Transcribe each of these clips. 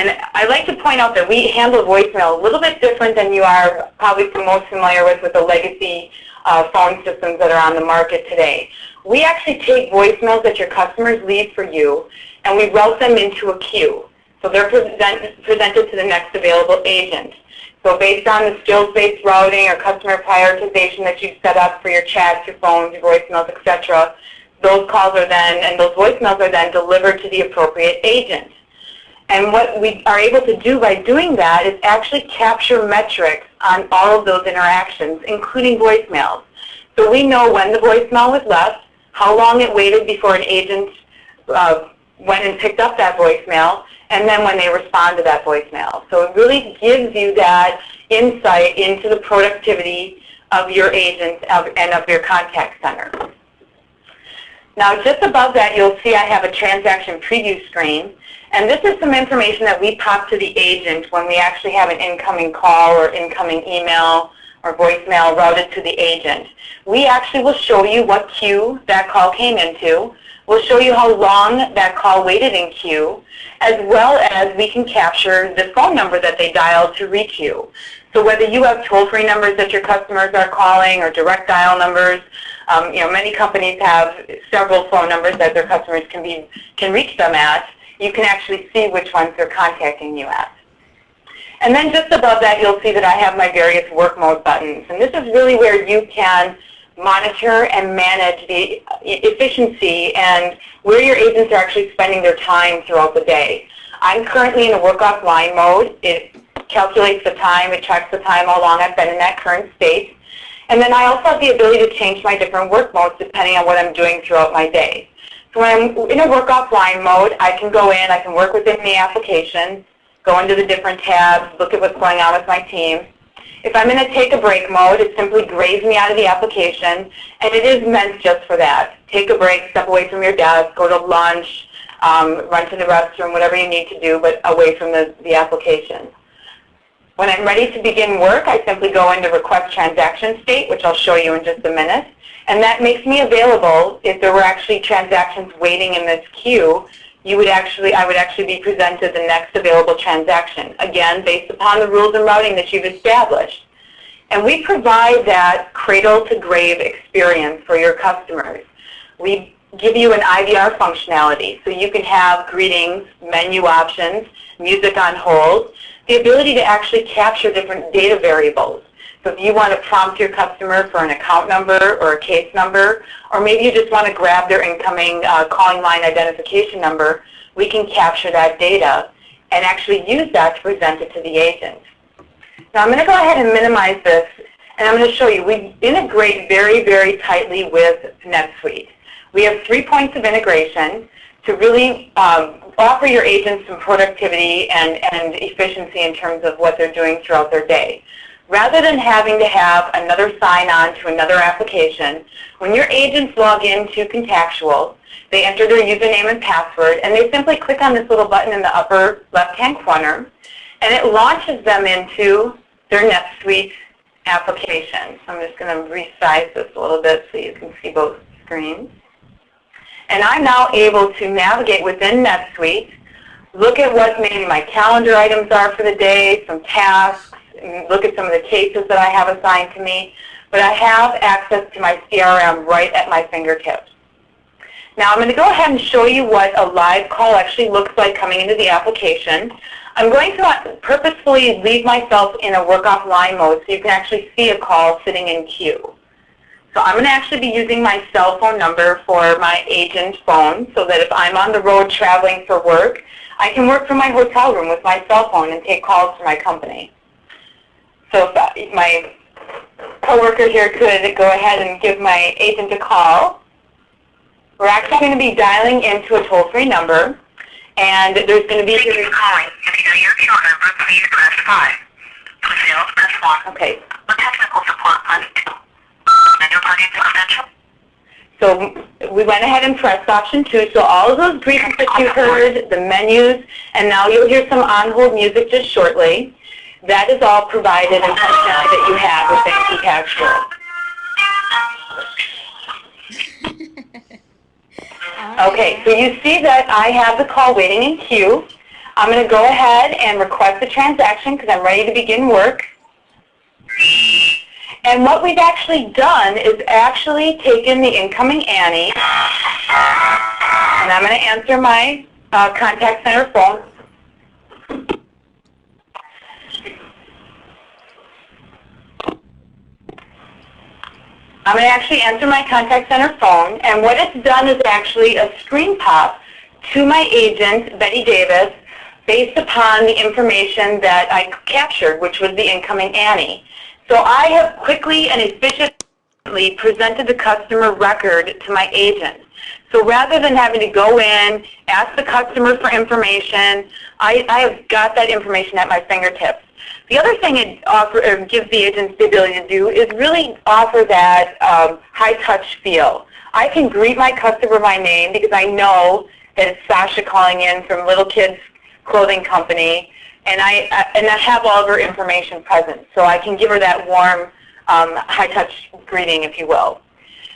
And I like to point out that we handle voicemail a little bit different than you are probably most familiar with the legacy phone systems that are on the market today. We actually take voicemails that your customers leave for you, and we route them into a queue. So they're presented to the next available agent. So based on the skills-based routing or customer prioritization that you've set up for your chats, your phones, your voicemails, etc., those calls are then, and those voicemails are then delivered to the appropriate agent. And what we are able to do by doing that is actually capture metrics on all of those interactions, including voicemails. So we know when the voicemail was left, how long it waited before an agent went and picked up that voicemail, and then when they respond to that voicemail. So it really gives you that insight into the productivity of your agents and of your contact center. Now, just above that, you'll see I have a transaction preview screen. And this is some information that we pop to the agent when we actually have an incoming call or incoming email or voicemail routed to the agent. We actually will show you what queue that call came into. We'll show you how long that call waited in queue, as well as we can capture the phone number that they dialed to reach you. So whether you have toll-free numbers that your customers are calling or direct dial numbers, many companies have several phone numbers that their customers can reach them at. You can actually see which ones they're contacting you at. And then just above that, you'll see that I have my various work mode buttons. And this is really where you can monitor and manage the efficiency and where your agents are actually spending their time throughout the day. I'm currently in a work offline mode. It calculates the time, it tracks the time, how long I've been in that current state. And then I also have the ability to change my different work modes depending on what I'm doing throughout my day. So when I'm in a work offline mode, I can go in, I can work within the application, go into the different tabs, look at what's going on with my team. If I'm in a take a break mode, it simply grays me out of the application, and it is meant just for that. Take a break, step away from your desk, go to lunch, run to the restroom, whatever you need to do, but away from the application. When I'm ready to begin work, I simply go into request transaction state, which I'll show you in just a minute. And that makes me available if there were actually transactions waiting in this queue. I would actually be presented the next available transaction, again, based upon the rules and routing that you've established. And we provide that cradle-to-grave experience for your customers. We give you an IVR functionality, so you can have greetings, menu options, music on hold, the ability to actually capture different data variables. So if you want to prompt your customer for an account number or a case number, or maybe you just want to grab their incoming calling line identification number, we can capture that data and actually use that to present it to the agent. Now I'm going to go ahead and minimize this, and I'm going to show you. We integrate very, very tightly with NetSuite. We have 3 points of integration to really offer your agents some productivity and efficiency in terms of what they're doing throughout their day. Rather than having to have another sign-on to another application, when your agents log into Contactual, they enter their username and password, and they simply click on this little button in the upper left-hand corner, and it launches them into their NetSuite application. So I'm just going to resize this a little bit so you can see both screens. And I'm now able to navigate within NetSuite, look at what maybe my calendar items are for the day, some tasks, and look at some of the cases that I have assigned to me, but I have access to my CRM right at my fingertips. Now I'm going to go ahead and show you what a live call actually looks like coming into the application. I'm going to purposefully leave myself in a work offline mode so you can actually see a call sitting in queue. So I'm going to actually be using my cell phone number for my agent phone so that if I'm on the road traveling for work, I can work from my hotel room with my cell phone and take calls for my company. So if my coworker here could go ahead and give my agent a call. We're actually going to be dialing into a toll-free number, and there's going to be... Thank you for calling. If you know your account number, please press 5. For sales, press 1. Okay. For technical support, press 2. So we went ahead and pressed option 2. So all of those greetings that you heard, the menus, and now you'll hear some on-hold music just shortly. That is all provided and functionality that you have within Contactual. Okay, so you see that I have the call waiting in queue. I'm going to go ahead and request the transaction because I'm ready to begin work. And what we've actually done is actually taken the incoming Annie, and I'm going to answer my contact center phone. I'm going to actually answer my contact center phone, and what it's done is actually a screen pop to my agent, Betty Davis, based upon the information that I captured, which was the incoming Annie. So I have quickly and efficiently presented the customer record to my agent. So rather than having to go in, ask the customer for information, I have got that information at my fingertips. The other thing it gives the agents the ability to do is really offer that high-touch feel. I can greet my customer by name because I know that it's Sasha calling in from Little Kids Clothing Company, and I have all of her information present. So I can give her that warm, high-touch greeting, if you will.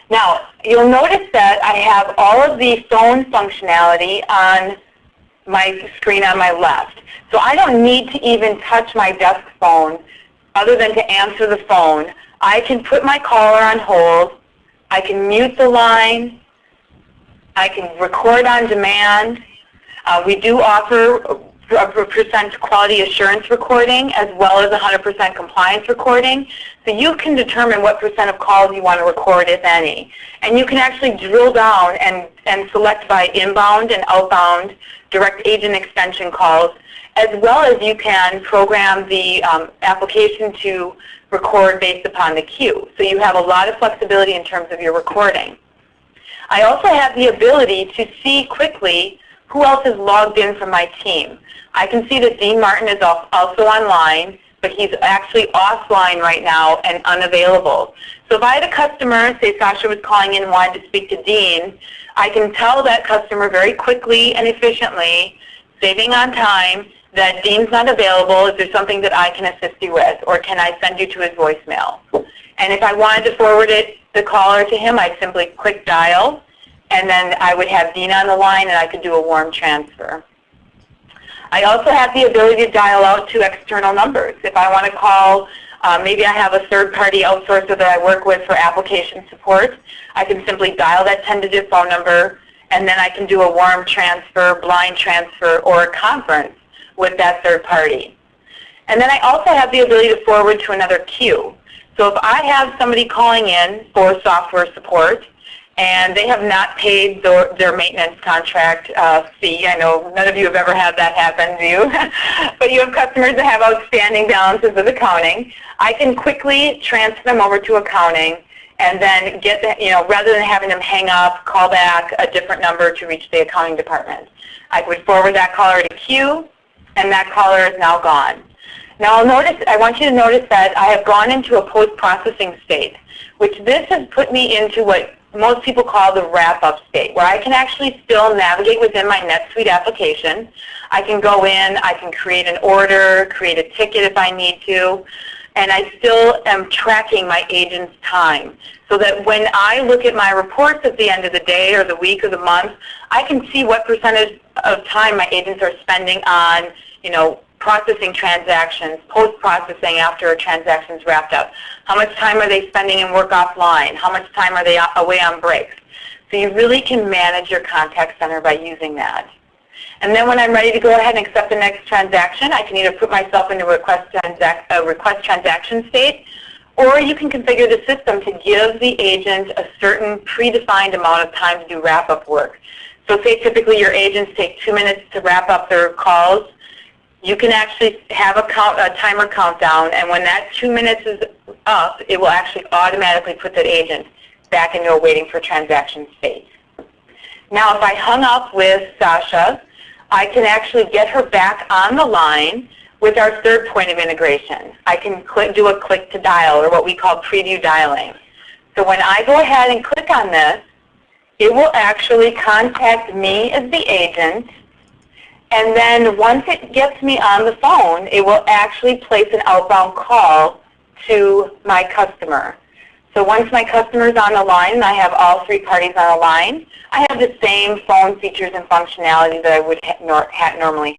Now, you'll notice that I have all of the phone functionality on my screen on my left. So I don't need to even touch my desk phone other than to answer the phone. I can put my caller on hold. I can mute the line. I can record on demand. We do offer a percent quality assurance recording as well as 100% compliance recording. So you can determine what percent of calls you want to record, if any. And you can actually drill down and select by inbound and outbound direct agent extension calls, as well as you can program the application to record based upon the queue. So you have a lot of flexibility in terms of your recording. I also have the ability to see quickly who else is logged in from my team. I can see that Dean Martin is also online, but he's actually offline right now and unavailable. So if I had a customer, say Sasha was calling in and wanted to speak to Dean, I can tell that customer very quickly and efficiently, saving on time, that Dean's not available. Is there something that I can assist you with, or can I send you to his voicemail? And if I wanted to forward the caller to him, I'd simply click dial, and then I would have Dean on the line, and I could do a warm transfer. I also have the ability to dial out to external numbers. If I want to call, maybe I have a third-party outsourcer that I work with for application support, I can simply dial that 10-digit phone number, and then I can do a warm transfer, blind transfer, or a conference with that third party. And then I also have the ability to forward to another queue. So if I have somebody calling in for software support, and they have not paid their maintenance contract fee. I know none of you have ever had that happen, do you? But you have customers that have outstanding balances with accounting. I can quickly transfer them over to accounting and then get that, rather than having them hang up, call back a different number to reach the accounting department. I would forward that caller to queue, and that caller is now gone. Now I want you to notice that I have gone into a post-processing state, which this has put me into what most people call the wrap-up state, where I can actually still navigate within my NetSuite application. I can go in, I can create an order, create a ticket if I need to, and I still am tracking my agent's time, so that when I look at my reports at the end of the day or the week or the month, I can see what percentage of time my agents are spending on, processing transactions, post-processing after a transaction's wrapped up. How much time are they spending in work offline? How much time are they away on breaks? So you really can manage your contact center by using that. And then when I'm ready to go ahead and accept the next transaction, I can either put myself into a request transaction state, or you can configure the system to give the agent a certain predefined amount of time to do wrap-up work. So say typically your agents take 2 minutes to wrap up their calls. You can actually have a timer countdown, and when that 2 minutes is up, it will actually automatically put that agent back into a waiting for transaction state. Now, if I hung up with Sasha, I can actually get her back on the line with our third point of integration. I can do a click to dial, or what we call preview dialing. So when I go ahead and click on this, it will actually contact me as the agent. And then once it gets me on the phone, it will actually place an outbound call to my customer. So once my customer is on the line and I have all three parties on the line, I have the same phone features and functionality that I would normally